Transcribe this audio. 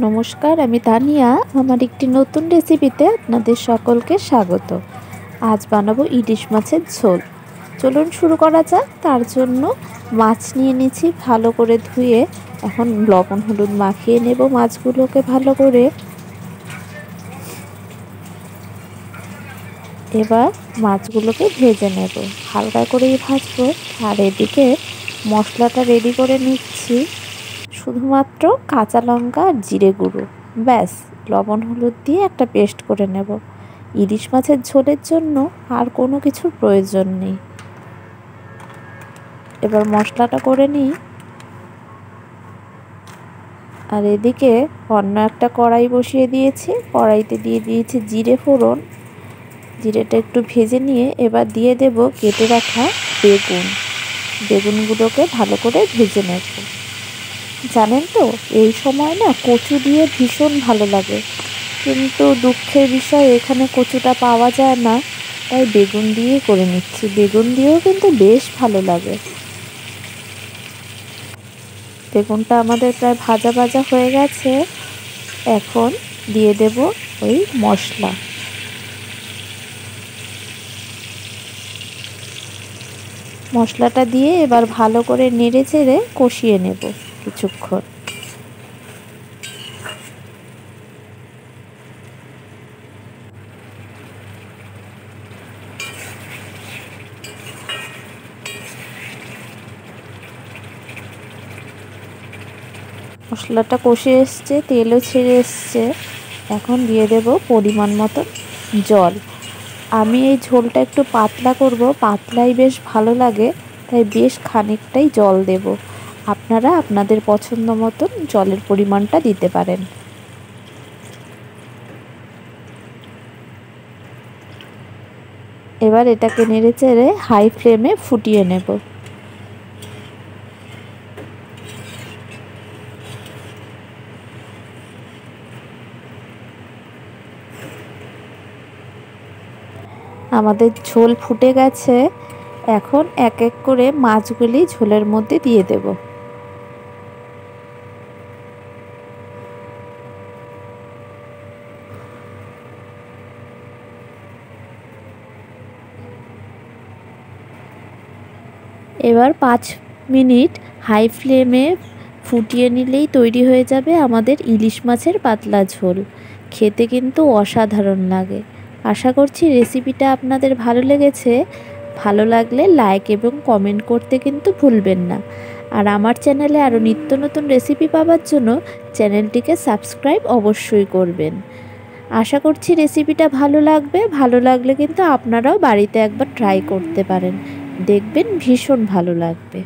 নমস্কার, আমি তানিয়া। আমার একটি নতুন রেসিপিতে আপনাদের সকলকে স্বাগত। আজ বানাবো ইলিশ মাছের ঝোল। চলুন শুরু করা যাক। তার জন্য মাছ নিয়ে নিয়েছি, ভালো করে ধুয়ে এখন লবণ হলুদ মাখিয়ে নেব মাছগুলোকে ভালো করে। এবার মাছগুলোকে ভেজে নেব, হালকা করেই ভাজবো। আর এদিকে মশলাটা রেডি করে নিচ্ছি। শুধুমাত্র কাঁচা লঙ্কা আর জিরে গুঁড়ো, ব্যাস। লবণ হলুদ দিয়ে একটা পেস্ট করে নেব। ইলিশ মাছের ঝোলের জন্য আর কোনো কিছুর প্রয়োজন নেই। এবার মশলাটা করে নিই। আর এদিকে অন্য একটা কড়াই বসিয়ে দিয়েছি। কড়াইতে দিয়ে দিয়েছি জিরে ফোড়ন। জিরেটা একটু ভেজে নিয়ে এবার দিয়ে দেব কেটে রাখা বেগুনগুলোকে ভালো করে ভেজে নেব। জানেন তো, এই সময় না কচু দিয়ে ভীষণ ভালো লাগে, কিন্তু দুঃখের বিষয় এখানে কচুটা পাওয়া যায় না, তাই বেগুন দিয়ে করে নিচ্ছি। বেগুন দিয়েও কিন্তু বেশ ভালো লাগে। বেগুনটা আমাদের প্রায় ভাজা ভাজা হয়ে গেছে। এখন দিয়ে দেব ওই মশলা। মশলাটা দিয়ে এবার ভালো করে নেড়ে চেড়ে কষিয়ে নেব কিছুক্ষণ। মশলাটা কষে এসছে, তেলও ছেড়ে এসছে। এখন দিয়ে দেব পরিমাণ মতো জল। আমি এই ঝোলটা একটু পাতলা করব, পাতলাই বেশ ভালো লাগে, তাই বেশ খানিকটাই জল দেব। আপনারা আপনাদের পছন্দ মতন জলের পরিমাণটা দিতে পারেন। এবার এটাকে নেড়ে চেড়ে হাই ফ্লেমে ফুটিয়ে নেব। আমাদের ঝোল ফুটে গেছে। এখন এক এক করে মাছগুলি ঝোলের মধ্যে দিয়ে দেব। এবার 5 মিনিট হাই ফ্লেমে ফুটিয়ে নিলেই তৈরি হয়ে যাবে আমাদের ইলিশ মাছের পাতলা ঝোল। খেতে কিন্তু অসাধারণ লাগে। আশা করছি রেসিপিটা আপনাদের ভালো লেগেছে। ভালো লাগলে লাইক এবং কমেন্ট করতে কিন্তু ভুলবেন না। আর আমার চ্যানেলে আরও নিত্য নতুন রেসিপি পাওয়ার জন্য চ্যানেলটিকে সাবস্ক্রাইব অবশ্যই করবেন। আশা করছি রেসিপিটা ভালো লাগবে। ভালো লাগলে কিন্তু আপনারাও বাড়িতে একবার ট্রাই করতে পারেন, দেখবেন ভীষণ ভালো লাগবে।